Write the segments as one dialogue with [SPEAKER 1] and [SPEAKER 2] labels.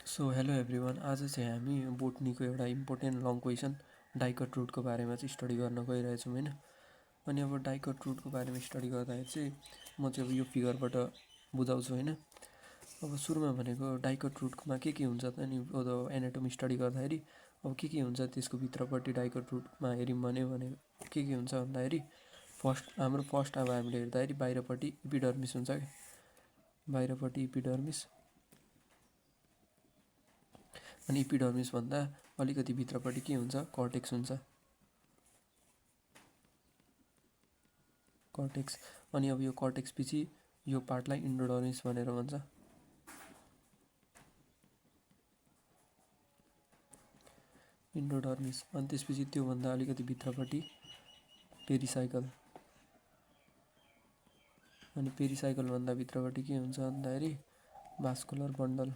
[SPEAKER 1] So hello everyone, आज चाहिँ हामी बोटनीको एउटा इम्पोर्टेन्ट लङ क्वेसन डाइकट रुटको बारेमा चाहिँ स्टडी गर्न गइरहेछौँ होइन। अनि अब डाइकट रुटको बारेमा स्टडी गर्दाखेरि चाहिँ म चाहिँ अब यो फिगरबाट बुझाउँछु होइन। अब सुरुमा भनेको डाइकट रुटमा के हुन्छ त नि, एनाटोमी स्टडी गर्दाखेरि अब के हुन्छ त्यसको भित्रपट्टि डाइकट रुटमा हेऱ्यौँ भने के हुन्छ भन्दाखेरि हाम्रो फर्स्ट अब हामीले हेर्दाखेरि बाहिरपट्टि इपिडर्मिस हुन्छ क्या, बाहिरपट्टि इपिडर्मिस। अनि इपिडर्मिस भन्दा अलिकति भित्रपट्टि के हुन्छ, कर्टेक्स हुन्छ, कर्टेक्स। अनि अब यो कर्टेक्स पछि यो पार्टलाई इन्डोडर्मिस भनेर भन्छ, इन्डोडर्मिस। अनि त्यसपछि त्योभन्दा अलिकति भित्रपट्टि पेरिसाइकल। अनि पेरिसाइकल भन्दा भित्रपट्टि के हुन्छ भन्दाखेरि भास्कुलर बन्डल।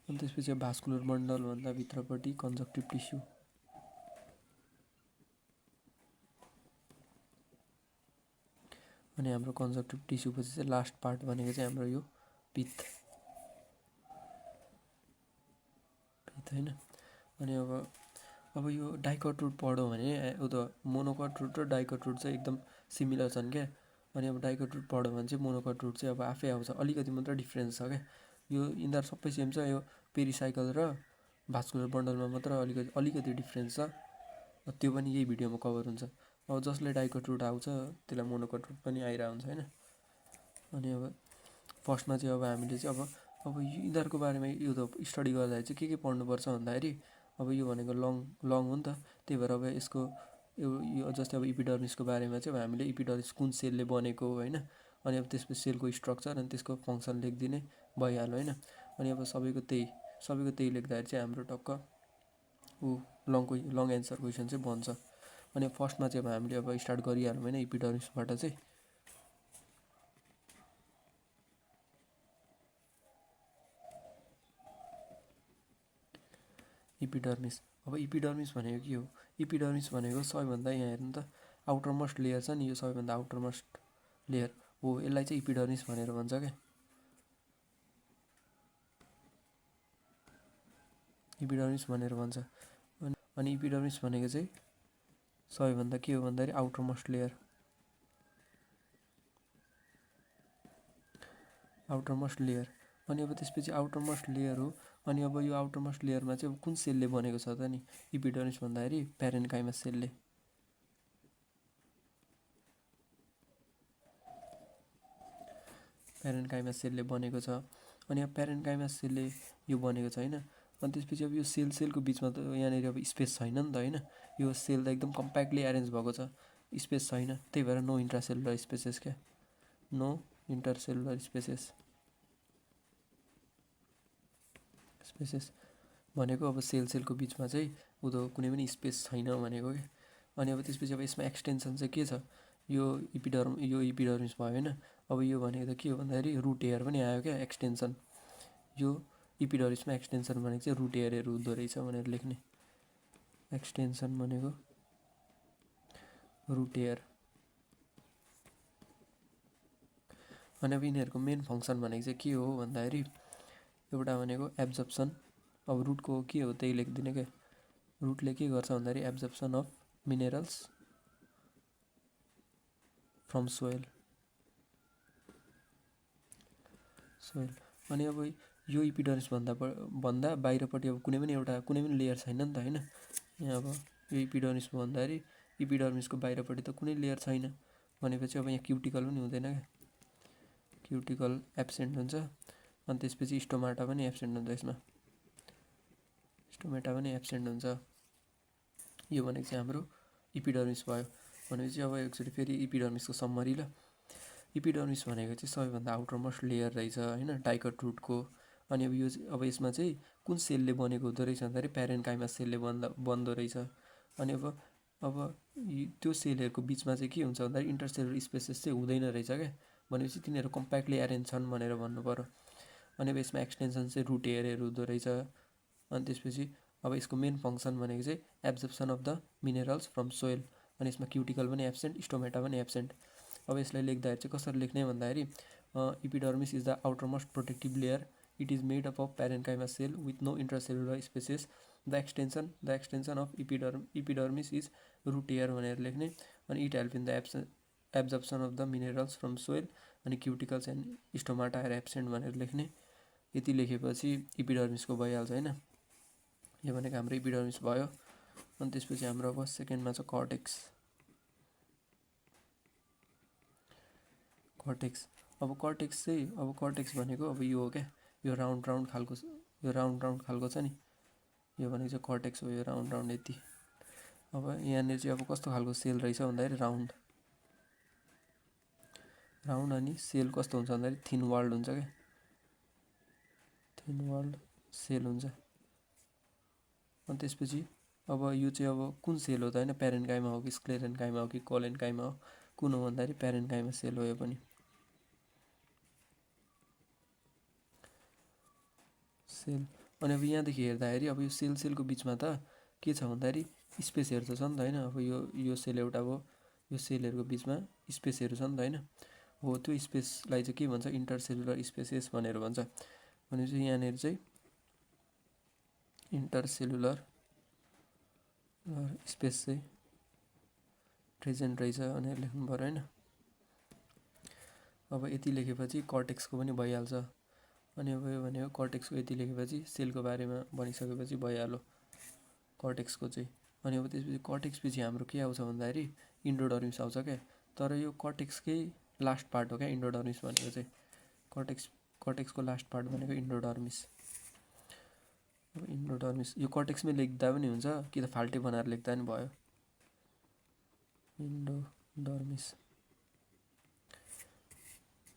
[SPEAKER 1] अनि त्यसपछि भास्कुलर बन्डल भन्दा भित्रपट्टि कन्जक्टिभ टिस्यु। अनि हाम्रो कन्जक्टिभ टिस्यु पछि चाहिँ लास्ट पार्ट भनेको चाहिँ हाम्रो यो पित्त होइन। अनि अब यो डाइकट रुट पढ्यो भने मोनोकट रुट र डाइकट रुट चाहिँ एकदम सिमिलर छन् क्या। अनि अब डाइकट रुट पढ्यो भने चाहिँ मोनोकट रुट चाहिँ अब आफै आउँछ, अलिकति मात्र डिफ्रेन्स छ क्या। यो यिनीहरू सबै सेम छ, यो पेरिसाइकल र भास्कुलर बन्डलमा मात्र अलिकति डिफ्रेन्स छ, त्यो पनि यही भिडियोमा कभर हुन्छ। अब जसले डाइकट रुट आउँछ त्यसलाई मोनोकट रुट पनि आइरहेको हुन्छ होइन। अनि अब फर्स्टमा चाहिँ अब हामीले चाहिँ अब यिनीहरूको बारेमा यो त स्टडी गर्दाखेरि चाहिँ के पढ्नुपर्छ भन्दाखेरि अब यो भनेको लङ हो नि त, त्यही भएर अब यसको यो जस्तै अब इपिडर्मिसको बारेमा चाहिँ अब हामीले इपिडर्मिस कुन सेलले बनेको होइन। अनि अब त्यसपछि सेलको स्ट्रक्चर अनि त्यसको फङ्सन लेखिदिने भइहाल्यो होइन। अनि अब सबैको त्यही लेख्दाखेरि चाहिँ हाम्रो टक्क लङ एन्सर क्वेसन चाहिँ बन्छ। अनि फर्स्टमा चाहिँ अब हामीले अब स्टार्ट गरिहालौँ होइन इपिडर्मिसबाट चाहिँ। इपिडर्मिस, अब इपिडर्मिस भनेको के हो? इपिडर्मिस भनेको सबैभन्दा यहाँ हेर्नु त आउटर मोस्ट लेयर छ नि, यो सबैभन्दा आउटर मोस्ट लेयर हो, यसलाई चाहिँ इपिडर्मिस भनेर भन्छ क्या, इपिडर्मिस भनेर भन्छ। अनि इपिडर्मिस भनेको चाहिँ सबैभन्दा के हो भन्दाखेरि outer most layer, outer most layer. अनि अब त्यसपछि आउटर मोस्ट लेयर हो। अनि अब यो आउटर मोस्ट लेयरमा चाहिँ अब कुन सेलले बनेको छ त नि इपिडर्मिस भन्दाखेरि प्यारेन्काइमा सेलले, प्यारेन्काइमा सेलले बनेको छ। अनि अब प्यारेन्काइमा सेलले यो बनेको छ होइन। अनि त्यसपछि अब यो सेलको बिचमा त यहाँनिर अब स्पेस छैन नि त होइन, यो सेल त एकदम कम्प्याक्टली एरेन्ज भएको छ, स्पेस छैन, त्यही भएर नो इन्ट्रासेलुलर स्पेसेस क्या, नो इन्टरसेलुलर स्पेसेस भनेको अब सेलको बिचमा चाहिँ कुनै पनि स्पेस छैन भनेको क्या। अनि अब त्यसपछि अब यसमा एक्सटेन्सन चाहिँ के छ, यो इपिडर्मिस भयो होइन। अब यो भनेको त के हो भन्दाखेरि रुट हेयर पनि आयो क्या, एक्सटेन्सन। यो इपिडर्मिसमा एक्सटेन्सन भनेको चाहिँ रुट हेयरहरू हुँदो रहेछ भनेर लेख्ने, एक्सटेन्सन भनेको रुट हेयर। अनि अब यिनीहरूको मेन फङ्सन भनेको चाहिँ के हो भन्दाखेरि एउटा भनेको एब्जर्प्सन, अब रुटको के हो त्यही लेखिदिने क्या। रुटले के गर्छ भन्दाखेरि absorption of minerals from soil. अनि अब यो इपिडर्मिस भन्दा बाहिरपट्टि अब कुनै पनि लेयर छैन नि त होइन। यहाँ अब यो इपिडर्मिस भन्दाखेरि इपिडर्मिसको बाहिरपट्टि त कुनै लेयर छैन भनेपछि अब यहाँ क्युटिकल पनि हुँदैन क्या, क्युटिकल एब्सेन्ट हुन्छ। अनि त्यसपछि स्टोमाटा पनि एब्सेन्ट हुन्छ, यसमा स्टोमेटा पनि एब्सेन्ट हुन्छ। यो भनेको चाहिँ हाम्रो इपिडर्मिस भयो। भनेपछि अब एकचोटि फेरि इपिडर्मिसको सम्मरी ल, इपिडर्मिस भनेको चाहिँ सबैभन्दा आउटर मोस्ट लेयर रहेछ होइन डाइकट रुटको। अनि अब यसमा चाहिँ कुन सेलले बनेको हुँदो रहेछ भन्दाखेरि प्यारेन्काइमा सेलले बन्दो रहेछ। अनि अब त्यो सेलहरूको बिचमा चाहिँ के हुन्छ भन्दाखेरि इन्टरसेलुलर स्पेसेस चाहिँ हुँदैन रहेछ क्या, भनेपछि तिनीहरू कम्प्याक्टली एरेन्ज छन् भनेर भन्नु पर्यो। अनि अब यसमा एक्सटेन्सन चाहिँ रुट हेयरहरू हुँदो रहेछ। अनि त्यसपछि अब यसको मेन फङ्सन भनेको चाहिँ absorption of the minerals from soil. अनि यसमा क्युटिकल पनि एब्सेन्ट, स्टोमेटा पनि एब्सेन्ट। अब यसलाई लेख्दाखेरि चाहिँ कसरी लेख्ने भन्दाखेरि epidermis is the outermost protective layer. It is made up of parenchyma cell with no intracellular spaces. The extension of epidermis is root hair भनेर लेख्ने अनि it help in the absorption of the minerals from soil अनि cuticles and stomata are absent भनेर लेख्ने। यति लेखेपछि इपिडर्मिसको भइहाल्छ हैन। यो भनेको हाम्रो इपिडर्मिस भयो। अनि त्यसपछि हाम्रो अब सेकेन्डमा छ कर्टेक्स। अब कर्टेक्स भनेको अब यो हो क्या, यो राउन्ड खालको छ नि, यो भनेको चाहिँ कर्टेक्स हो। यो राउन्ड यति। अब यहाँनिर चाहिँ अब कस्तो खालको सेल रहेछ भन्दाखेरि राउन्ड अनि सेल कस्तो हुन्छ भन्दाखेरि थिन वाल्ड हुन्छ क्या, थिन वाल्ड सेल हुन्छ। अनि त्यसपछि अब यो चाहिँ अब कुन सेल हो त होइन, प्यारेन्काइमा हो कि स्क्लेरेन्काइमा हो कि कोलेन्काइमा हो, कुन हो भन्दाखेरि प्यारेन्काइमा सेल हो यो पनि। सेल अनि अब यहाँदेखि हेर्दाखेरि अब यो सेलको बिचमा त के छ भन्दाखेरि स्पेसहरू छ नि त होइन। अब यो सेल एउटा हो, यो सेलहरूको बिचमा स्पेसहरू छ नि त होइन। हो त्यो स्पेसलाई चाहिँ के भन्छ, इन्टरसेलुलर स्पेसेस भनेर भन्छ। भनेपछि यहाँनिर चाहिँ इन्टरसेलुलर स्पेस चाहिँ प्रेजेन्ट रहेछ भनेर लेख्नु पर्यो होइन। अब यति लेखेपछि कर्टेक्सको पनि भइहाल्छ। अनि अब यो भनेको कर्टेक्सको यति लेखेपछि सेलको बारेमा भनिसकेपछि भइहाल्यो कर्टेक्सको चाहिँ। अनि अब त्यसपछि कर्टेक्स पछि हाम्रो के आउँछ भन्दाखेरि इन्डोडर्मिस आउँछ क्या। तर यो कर्टेक्सकै लास्ट पार्ट हो क्या इन्डोडर्मिस भनेको चाहिँ। कर्टेक्सको लास्ट पार्ट भनेको इन्डोडर्मिस। अब इन्डोडर्मिस यो कर्टेक्समै लेख्दा पनि हुन्छ कि त फाल्टे बनाएर लेख्दा पनि भयो।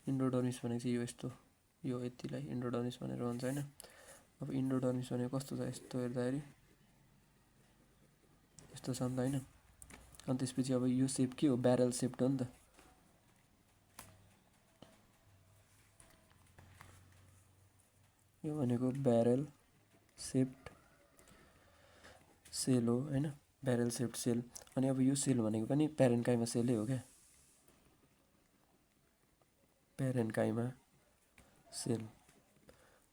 [SPEAKER 1] इन्डोडर्मिस भनेको चाहिँ यो यस्तो, यो यतिलाई इन्डोडर्मिस भनेर भन्छ होइन। अब इन्डोडर्मिस भनेको कस्तो छ, यस्तो हेर्दाखेरि यस्तो छ नि त होइन। अनि त्यसपछि अब यो सेप के हो, ब्यारल सेप्ड हो नि त। यो भनेको ब्यारल सेप्ड सेल हो होइन, ब्यारल सेप्ड सेल। अनि अब यो सेल भनेको पनि प्यारेन्काइमा सेलै हो क्या, प्यारेन्काइमा सेल।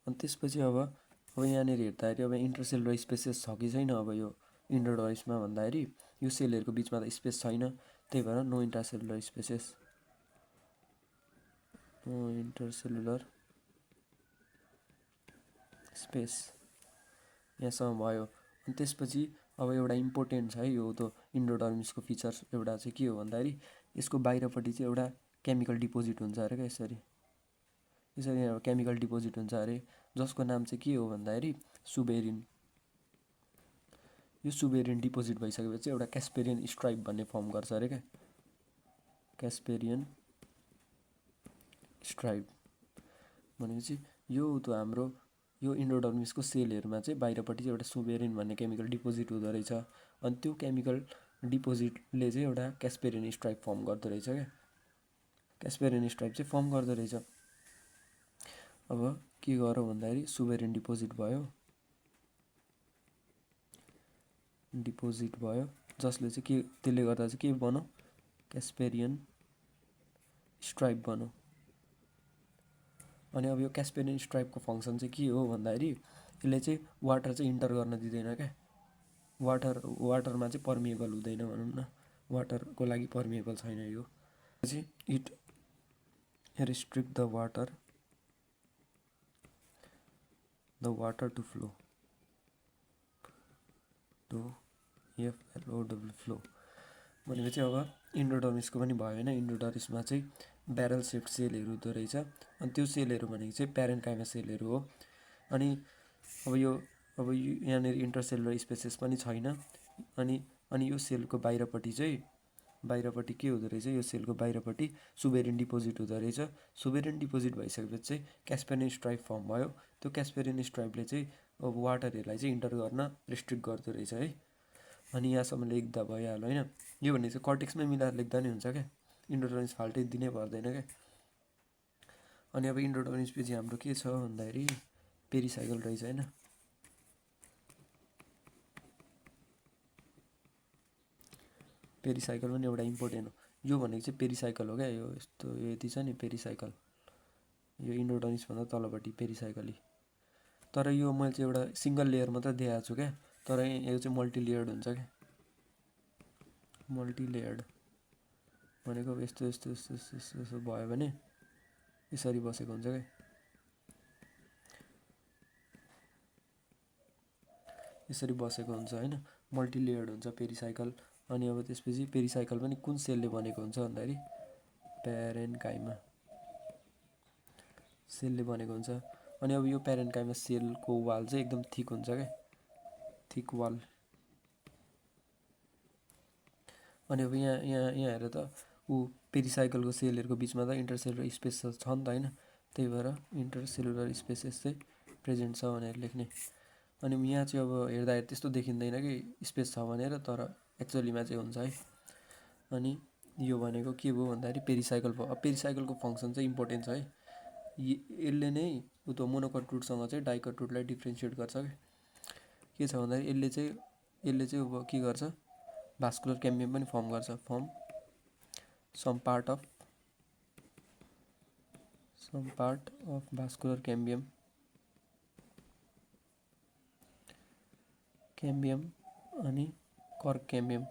[SPEAKER 1] अनि त्यसपछि अब यहाँनिर हेर्दाखेरि अब इन्टरसेलुलर स्पेसेस छ कि छैन अब यो इन्डोडर्मिसमा भन्दाखेरि यो सेलहरूको बिचमा त स्पेस छैन, त्यही भएर नो इन्टरसेलुलर स्पेसेस, नो इन्टरसेलुलर स्पेस यहाँसम्म भयो। अनि त्यसपछि अब एउटा इम्पोर्टेन्ट छ है यो त इन्डोडर्मिसको फिचर्स एउटा चाहिँ के हो भन्दाखेरि यसको बाहिरपट्टि चाहिँ एउटा केमिकल डिपोजिट हुन्छ अरे क्या, यसरी केमिकल डिपोजिट हुन्छ अरे, जसको नाम चाहिँ के हो भन्दाखेरि सुबेरिन। यो सुबेरिन डिपोजिट भइसकेपछि एउटा क्यास्पेरियन स्ट्राइप भन्ने फर्म गर्छ अरे क्या, क्यास्पेरियन स्ट्राइप भनेपछि यो त हाम्रो यो इन्डोडर्मिसको सेलहरूमा चाहिँ बाहिरपट्टि चाहिँ एउटा सुबेरिन भन्ने केमिकल डिपोजिट हुँदो रहेछ। अनि त्यो केमिकल डिपोजिटले चाहिँ एउटा क्यास्पेरियन स्ट्राइप फर्म गर्दो रहेछ क्या, क्यास्पेरियन स्ट्राइप चाहिँ फर्म गर्दो रहेछ। अब के गरौँ भन्दाखेरि सुबेरिन डिपोजिट भयो, जसले चाहिँ के त्यसले गर्दा चाहिँ के बनाऊ, क्यास्पेरियन स्ट्राइप बनाऊ। अनि अब यो क्यास्पेरियन स्ट्राइपको फङ्सन चाहिँ के हो भन्दाखेरि यसले चाहिँ वाटर चाहिँ इन्टर गर्न दिँदैन क्या, वाटरमा चाहिँ पर्मिएबल हुँदैन भनौँ न, वाटरको लागि पर्मिएबल छैन यो चाहिँ। It restrict the water to flow to FLOW flow भनेपछि अब इन्डोडर्मिसको पनि भयो होइन। इन्डोडर्मिसमा चाहिँ ब्यारल सेप्ड सेलहरू हुँदो रहेछ। अनि त्यो सेलहरू भनेको चाहिँ प्यारेन्काइमा सेलहरू हो। अनि अब यहाँनिर इन्टरसेलुलर स्पेसेस पनि छैन। अनि यो सेलको बाहिरपट्टि के हुँदो रहेछ, यो सेलको बाहिरपट्टि सुबेरिन डिपोजिट हुँदो रहेछ। सुबेरिन डिपोजिट भइसकेपछि चाहिँ क्यास्पेरियन स्ट्राइप फर्म भयो। त्यो क्यास्पेरियन स्ट्राइपले चाहिँ अब वाटरहरूलाई चाहिँ इन्टर गर्न रेस्ट्रिक्ट गर्दो रहेछ है। अनि यहाँसम्म लेख्दा भइहाल्यो होइन। यो भने चाहिँ कर्टेक्समै मिलाएर लेख्दा नि हुन्छ क्या, इन्डोडर्मिस फाल्टै दिनै पर्दैन क्या। अनि अब इन्डोडर्मिस पछि हाम्रो के छ भन्दाखेरि पेरिसाइकल रहेछ होइन। पेरिसाइकल पनि एउटा इम्पोर्टेन्ट हो। यो भनेको चाहिँ पेरिसाइकल हो क्या, यो यस्तो यति छ नि पेरिसाइकल, यो इन्डोडर्मिसभन्दा तलपट्टि पेरिसाइकली। तर यो मैले चाहिँ एउटा सिङ्गल लेयर मात्रै देखाएको छु क्या, तर यो चाहिँ मल्टिलेयर्ड हुन्छ क्या। मल्टिलेयर्ड भनेको यस्तो यस्तो यस्तो यस्तो यस्तो यस्तो भयो भने यसरी बसेको हुन्छ क्या, यसरी बसेको हुन्छ होइन, मल्टिलेयर्ड हुन्छ पेरिसाइकल। अनि अब त्यसपछि पेरिसाइकल पनि कुन सेलले बनेको हुन्छ भन्दाखेरि प्यारेन्काइमा सेलले बनेको हुन्छ। अनि अब यो प्यारेन्काइमा सेलको वाल चाहिँ एकदम थिक हुन्छ क्या, थिक वाल। अनि अब यहाँ यहाँ यहाँ हेर त पेरिसाइकलको सेलहरूको बिचमा त इन्टरसेलुलर स्पेस छ नि त होइन, त्यही भएर इन्टरसेलुलर स्पेसेस चाहिँ प्रेजेन्ट छ भनेर लेख्ने। अनि यहाँ चाहिँ अब हेर्दाखेरि त्यस्तो देखिँदैन कि स्पेस छ भनेर, तर एक्चुअलीमा चाहिँ हुन्छ है। अनि यो भनेको के भयो भन्दाखेरि पेरिसाइकल भयो। अब पेरिसाइकलको फङ्सन चाहिँ इम्पोर्टेन्ट छ है, यसले नै त्यो मोनोकट रुटसँग चाहिँ डाइकट रुटलाई डिफ्रेन्सिएट गर्छ क्या। के छ भन्दाखेरि यसले चाहिँ अब के गर्छ, भास्कुलर क्याम्बियम पनि फर्म गर्छ, some part of vascular cambium अनि कर्क क्याम्बियम।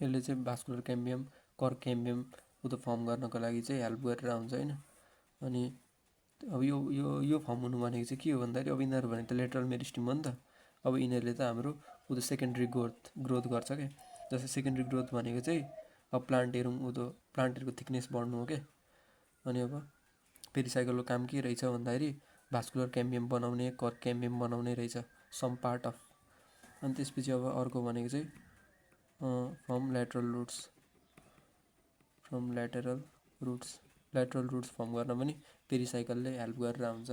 [SPEAKER 1] यसले चाहिँ भास्कुलर क्याम्बियम कर्क क्याम्बियम फर्म गर्नको लागि चाहिँ हेल्प गरेर हुन्छ होइन। अनि अब यो फर्म हुनु भनेको चाहिँ के हो भन्दाखेरि अब यिनीहरू भनेको त लेटरल मेरिस्टिम हो नि त। अब यिनीहरूले त हाम्रो सेकेन्डरी ग्रोथ गर्छ क्या। जस्तै सेकेन्डरी ग्रोथ भनेको चाहिँ अब प्लान्टहरूको थिकनेस बढ्नु हो क्या। अनि अब पेरिसाइकलको काम के रहेछ भन्दाखेरि भास्कुलर क्याम्बियम बनाउने, कर्क क्याम्बियम बनाउने रहेछ, सम पार्ट अफ। अनि त्यसपछि अब अर्को भनेको चाहिँ फ्रम ल्याटरल रुट्स फर्म गर्न पनि पेरिसाइकलले हेल्प गरेर हुन्छ।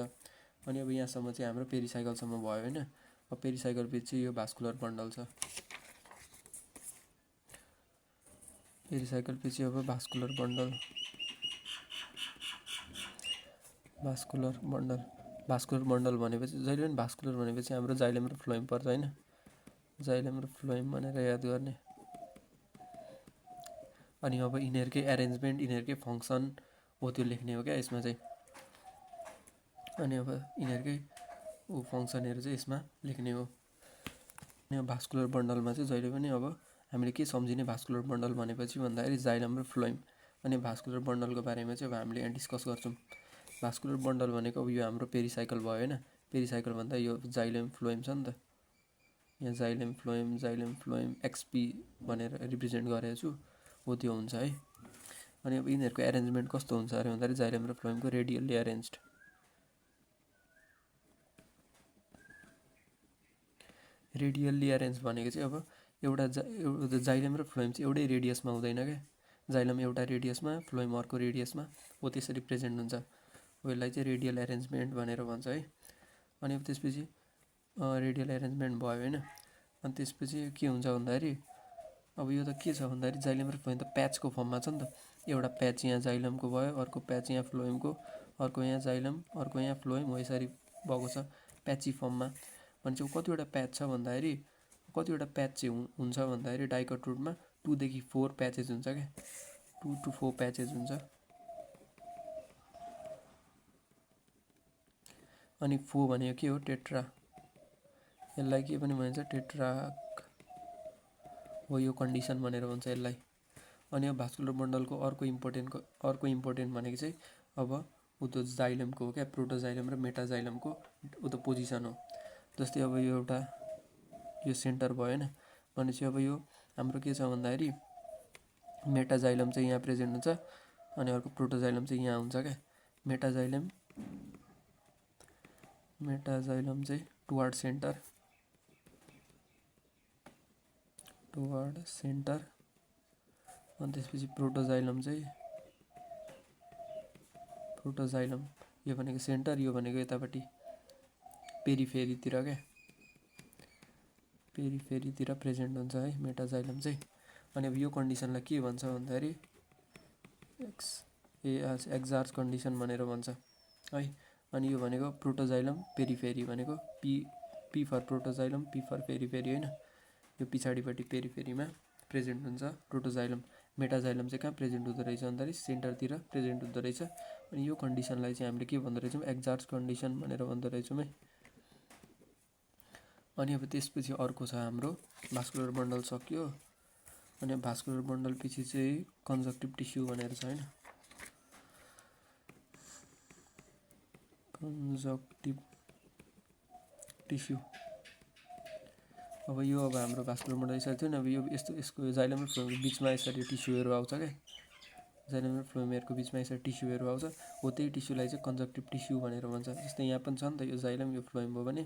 [SPEAKER 1] अनि अब यहाँसम्म चाहिँ हाम्रो पेरिसाइकलसम्म भयो होइन। अब पेरिसाइकल पछि यो भास्कुलर बन्डल छ, पेरिसाइकल पछि अब भास्कुलर बन्डल भनेपछि जहिले पनि भास्कुलर भनेपछि हाम्रो जाइलम र फ्लोएम पर्छ होइन, जाइलम र फ्लोएम भनेर याद गर्ने। अनि अब यिनीहरूकै एरेन्जमेन्ट, यिनीहरूकै फङ्सन हो त्यो लेख्ने हो क्या यसमा चाहिँ। अनि अब यिनीहरूकै फङ्सनहरू चाहिँ यसमा लेख्ने हो। अनि अब भास्कुलर बन्डलमा चाहिँ जहिले पनि अब हामीले के सम्झिने भास्कुलर बन्डल भनेपछि भन्दाखेरि जाइलम र फ्लोएम। अनि भास्कुलर बन्डलको बारेमा चाहिँ अब हामीले यहाँ डिस्कस गर्छौँ। भास्कुलर बन्डल भनेको अब यो हाम्रो पेरिसाइकल भयो होइन, पेरिसाइकल भन्दा यो जाइलम फ्लोएम छ नि त, यहाँ जाइलम फ्लोएम एक्सपी भनेर रिप्रेजेन्ट गरेको छु, हो त्यो हुन्छ है। अनि अब यिनीहरूको एरेन्जमेन्ट कस्तो हुन्छ अरे भन्दाखेरि जाइलम र फ्लोएमको रेडियल्ली एरेन्ज्ड। रेडियल्ली एरेन्ज भनेको चाहिँ अब एउटा जाइलम र फ्लोएम चाहिँ एउटै रेडियसमा हुँदैन क्या, जाइलम एउटा रेडियसमा फ्लोएम अर्को रेडियसमा हो त्यसरी प्रेजेन्ट हुन्छ, यसलाई चाहिँ रेडियल एरेन्जमेन्ट भनेर भन्छ है। अनि अब त्यसपछि रेडियल एरेन्जमेन्ट भयो होइन। अनि त्यसपछि के हुन्छ भन्दाखेरि अब यो त के छ भन्दाखेरि जाइलम र फ्लोएम त प्याचको फर्ममा छ नि त, एउटा प्याच यहाँ जाइलमको भयो, अर्को प्याच यहाँ फ्लोएमको, अर्को यहाँ जाइलम, अर्को यहाँ फ्लोएम हो, यसरी भएको छ प्याची फर्ममा। भने चाहिँ कतिवटा प्याच छ भन्दाखेरि कतिवटा प्याच चाहिँ हुन्छ भन्दाखेरि डाइकट रुटमा 2 देखि 4 प्याचेस हुन्छ क्या, 2 to 4 प्याचेस हुन्छ। अनि 4 भनेको के हो, टेट्रा, यसलाई के पनि भनिन्छ टेट्राक हो, यो कन्डिसन भनेर भन्छ यसलाई। अनि अब भास्कुलर बन्डलको अर्को इम्पोर्टेन्ट भनेको चाहिँ अब उतो जाइलमको हो क्या, प्रोटोजाइलम र मेटाजाइलमको उतो पोजिसन हो। जस्तै अब यो एउटा यो सेन्टर भयो होइन, भनेपछि अब यो हाम्रो के छ भन्दाखेरि मेटाजाइलम चाहिँ यहाँ प्रेजेन्ट हुन्छ, अनि अर्को प्रोटोजाइलम चाहिँ यहाँ हुन्छ क्या। मेटाजाइलम चाहिँ टुवार्ड सेन्टर, अनि त्यसपछि प्रोटोजाइलम यो भनेको सेन्टर, यो भनेको यतापट्टि पेरिफेरीतिर क्या, पेरिफेरीतिर प्रेजेन्ट हुन्छ है मेटाजाइलम चाहिँ। अनि अब यो कन्डिसनलाई के भन्छ भन्दाखेरि एक्जार्च कन्डिसन भनेर भन्छ है। अनि यो भनेको प्रोटोजाइलम पेरिफेरी भनेको P for protoxylem, P for periphery होइन। यो पछाडिपट्टि पेरिफेरीमा प्रेजेन्ट हुन्छ प्रोटोजाइलम। मेटाजाइलम चाहिँ कहाँ प्रेजेन्ट हुँदो रहेछ भन्दाखेरि सेन्टरतिर प्रेजेन्ट हुँदो रहेछ। अनि यो कन्डिसनलाई चाहिँ हामीले के भन्दो रहेछौँ एक्जार्ज कन्डिसन भनेर भन्दो रहेछौँ है। अनि अब त्यसपछि अर्को छ हाम्रो भास्कुलर बन्डल सक्यो। अनि भास्कुलर बन्डल पछि चाहिँ कन्जक्टिभ टिस्यु भनेर छ हैन, कन्जक्टिभ टिस्यु। अब यो अब हाम्रो भास्कुलर बन्डल यसरी थियो नि, अब यो यस्तो यसको जाइलम र फ्लोएमको बिचमा यसरी टिस्युहरू आउँछ क्या, जाइलम र फ्लोएमहरूको बिचमा यसरी टिस्युहरू आउँछ, हो त्यही टिस्युलाई चाहिँ कन्जक्टिभ टिस्यु भनेर भन्छ। जस्तै यहाँ पनि छ नि त यो जाइलम यो फ्लोएम भयो भने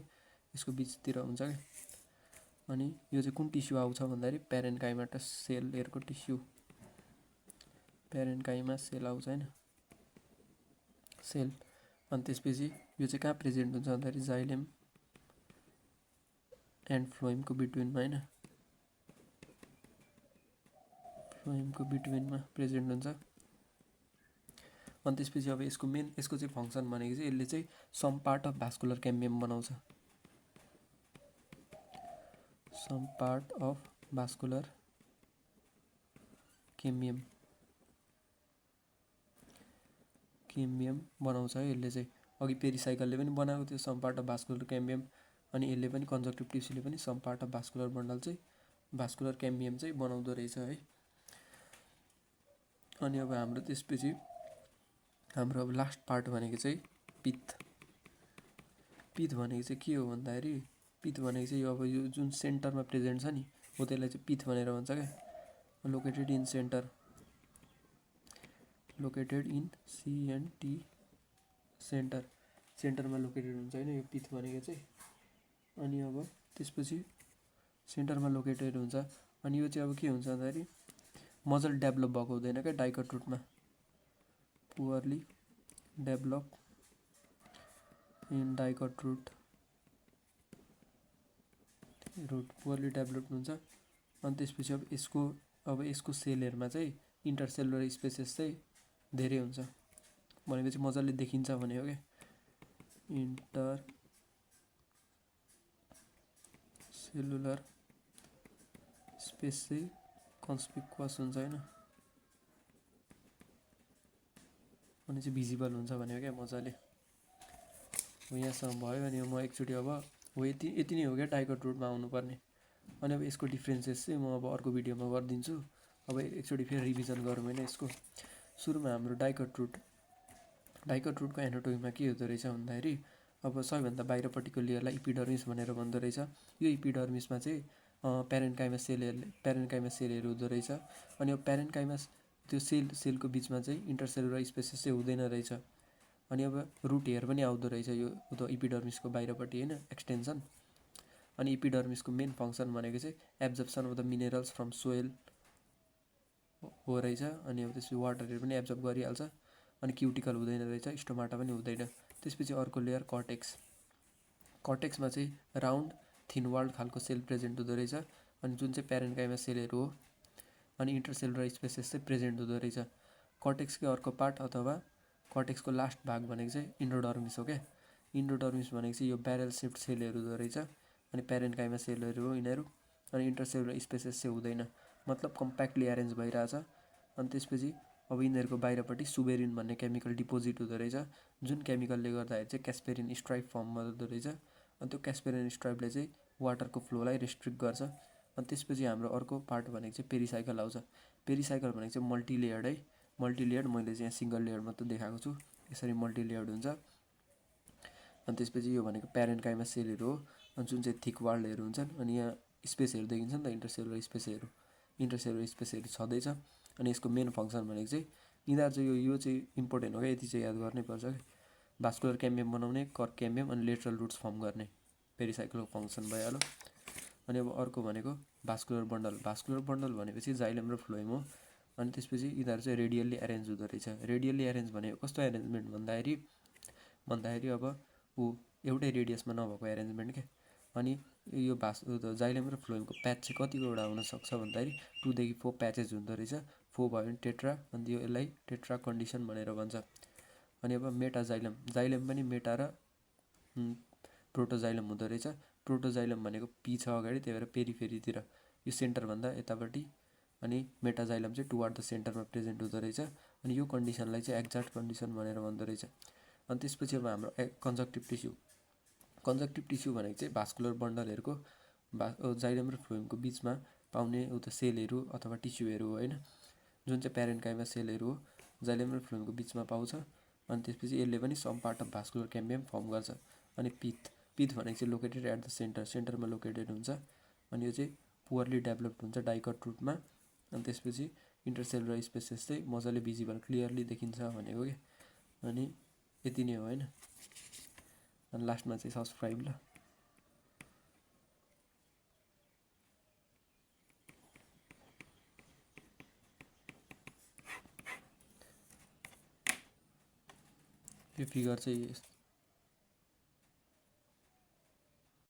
[SPEAKER 1] यसको बिचतिर हुन्छ क्या। अनि यो चाहिँ कुन टिस्यु आउँछ भन्दाखेरि प्यारेन्काइमाटस सेलहरूको टिस्यु, प्यारेन्काइमा सेल आउँछ हैन, सेल। अनि त्यसपछि यो चाहिँ कहाँ प्रेजेन्ट हुन्छ भन्दाखेरि जाइलम एन्ड फ्लोएमको बिट्विनमा हैन, फ्लोएमको बिट्विनमा प्रेजेन्ट हुन्छ। अनि त्यसपछि अब यसको मेन यसको चाहिँ फङ्सन भनेको चाहिँ यसले चाहिँ some part of vascular cambium बनाउँछ, some part of vascular cambium बनाउँछ है यसले चाहिँ। अघि पेरिसाइकलले पनि बनाएको थियो some part of vascular cambium, अनि यसले पनि कन्जक्टिभ टिस्युले पनि some part of vascular bundle चाहिँ भास्कुलर क्याम्बियम चाहिँ बनाउँदो रहेछ है। अनि अब हाम्रो त्यसपछि हाम्रो अब लास्ट पार्ट भनेको चाहिँ पिथ। पिथ भनेको चाहिँ के हो भन्दाखेरि पिथ भनेको चाहिँ यो अब यो जुन सेन्टरमा प्रेजेन्ट छ नि हो त्यसलाई चाहिँ पिथ भनेर भन्छ क्या। Located in centre, located in CNT centre, सेन्टरमा लोकेटेड हुन्छ हैन यो पिथ भनेको चाहिँ। अनि अब त्यसपछि सेन्टरमा लोकेटेड हुन्छ। अनि यो चाहिँ अब के हुन्छ भन्दाखेरि मजल डेभलप भएको हुँदैन क्या डाइकट रुटमा, poorly develop in dicot root, poorly develop हुन्छ। अनि त्यसपछि अब यसको सेलहरूमा चाहिँ इन्टरसेलुलर स्पेसेस चाहिँ धेरै हुन्छ भनेपछि मजाले देखिन्छ भने हो क्या, इन्टर सेलुलर स्पेस चाहिँ कन्स्पिक्युअस हुन्छ हैन, अनि चाहिँ भिजिबल हुन्छ भने क्या मजाले। हो यहाँसम्म भयो। अनि म एकचोटि अब हो यति नै हो क्या डाइकट रुटमा आउनुपर्ने। अनि अब यसको डिफ्रेन्सेस चाहिँ म अब अर्को भिडियोमा गरिदिन्छु। अब एकचोटि फेरि रिभिजन गरौँ होइन यसको। सुरुमा हाम्रो डाइकट रुटको एनाटोमीमा के हुँदो रहेछ भन्दाखेरि अब सबैभन्दा बाहिरपट्टिको लेयरलाई इपिडर्मिस भनेर भन्दो रहेछ। यो इपिडर्मिसमा चाहिँ प्यारेन्काइमा सेलहरू हुँदो रहेछ। अनि अब प्यारेन्काइमा त्यो सेलको बिचमा चाहिँ इन्टरसेलुलर स्पेसेस चाहिँ हुँदैन रहेछ। अनि अब रुट हेयर पनि आउँदो रहेछ यो त इपिडर्मिसको बाहिरपट्टि होइन एक्सटेन्सन। अनि इपिडर्मिसको मेन फङ्सन भनेको चाहिँ absorption of the minerals from soil हो रहेछ। अनि अब त्यसपछि वाटरहरू पनि एब्जर्ब गरिहाल्छ। अनि क्युटिकल हुँदैन रहेछ, स्टोमाटा पनि हुँदैन। त्यसपछि अर्को लेयर कर्टेक्स, कर्टेक्समा चाहिँ राउन्ड थिन वाल्ड खालको सेल प्रेजेन्ट हुँदो रहेछ। अनि जुन चाहिँ प्यारेन्काइमा सेलहरू हो। अनि इन्टरसेलुलर स्पेसेस चाहिँ प्रेजेन्ट हुँदो रहेछ। कर्टेक्सकै अर्को पार्ट अथवा कर्टेक्सको लास्ट भाग भनेको चाहिँ इन्डोडर्मिस हो क्या। इन्डोडर्मिस भनेको चाहिँ यो ब्यारल सेप्ड सेलहरू हुँदो रहेछ। अनि प्यारेन्काइमा सेलहरू हो यिनीहरू। अनि इन्टरसेलुलर स्पेसेस चाहिँ हुँदैन, मतलब कम्प्याक्टली एरेन्ज भइरहेछ। अनि त्यसपछि अब यिनीहरूको बाहिरपट्टि सुबेरिन भन्ने केमिकल डिपोजिट हुँदो रहेछ, जुन केमिकलले गर्दाखेरि चाहिँ क्यास्पेरिन स्ट्राइप फर्म गर्दो रहेछ। अनि त्यो क्यास्पेरिन स्ट्राइपले चाहिँ वाटरको फ्लोलाई रेस्ट्रिक्ट गर्छ। अनि त्यसपछि हाम्रो अर्को पार्ट भनेको चाहिँ पेरिसाइकल आउँछ। पेरिसाइकल भनेको चाहिँ मल्टिलेयर्ड है, मल्टिलेयर्ड। मैले चाहिँ यहाँ सिङ्गल लेयर मात्रै देखाएको छु, यसरी मल्टिलेयर्ड हुन्छ। अनि त्यसपछि यो भनेको प्यारेन्काइमा सेलहरू हो, अनि जुन चाहिँ थिक वाल्डहरू हुन्छन्। अनि यहाँ स्पेसहरू देखिन्छ नि त इन्टरसेलुलर स्पेसहरू छँदैछ। अनि यसको मेन फङ्सन भनेको चाहिँ यिनीहरू चाहिँ यो चाहिँ इम्पोर्टेन्ट हो क्या, यति चाहिँ याद गर्नै पर्छ क्या। भास्कुलर क्याम्बियम बनाउने, कर्क क्याम्बियम अनि लेटरल रुट्स फर्म गर्ने पेरिसाइकलको फङ्सन भइहाल्यो। अनि अब अर्को भनेको भास्कुलर बन्डल भनेपछि जाइलम र फ्लोएम हो। अनि त्यसपछि यिनीहरू चाहिँ रेडियल्ली एरेन्ज हुँदो रहेछ। रेडियल्ली एरेन्ज भनेको कस्तो एरेन्जमेन्ट भन्दाखेरि अब एउटै रेडियसमा नभएको एरेन्जमेन्ट क्या। अनि यो जाइलम र फ्लोएमको प्याच चाहिँ कतिवटा हुनसक्छ भन्दाखेरि 2 देखि 4 प्याचेस हुँदो रहेछ। 4 भयो भने टेट्रा, अनि यसलाई टेट्रा कन्डिसन भनेर भन्छ। अनि अब जाइलम पनि मेटा र प्रोटोजाइलम हुँदो रहेछ। प्रोटोजाइलम भनेको पी छ अगाडि, त्यही भएर पेरिफेरीतिर यो सेन्टरभन्दा यतापट्टि, अनि मेटाजाइलम चाहिँ टुवार्ड द सेन्टरमा प्रेजेन्ट हुँदो रहेछ। अनि यो कन्डिसनलाई चाहिँ एक्ज्याक्ट कन्डिसन भनेर भन्दो रहेछ। अनि त्यसपछि अब हाम्रो कन्जक्टिभ टिस्यु। कन्जक्टिभ टिस्यु भनेको चाहिँ भास्कुलर बन्डलहरूको जाइलम र फ्लोएमको बिचमा पाउने उता सेलहरू अथवा टिस्युहरू हो होइन, जुन चाहिँ प्यारेन्काइमा सेलहरू हो, जाइलम र फ्लोएमको बिचमा पाउँछ। अनि त्यसपछि यसले पनि some part of vascular cambium form गर्छ। अनि पिथ भनेको चाहिँ लोकेटेड एट द सेन्टरमा लोकेटेड हुन्छ। अनि यो चाहिँ पुवरली डेभलप्ड हुन्छ डाइकट रुटमा। अनि त्यसपछि इन्टरसेलुलर स्पेसेस चाहिँ मजाले भिजिबल क्लियरली देखिन्छ भनेको कि। अनि यति नै हो होइन। अनि लास्टमा चाहिँ सब्सक्राइब ल। यो फिगर चाहिँ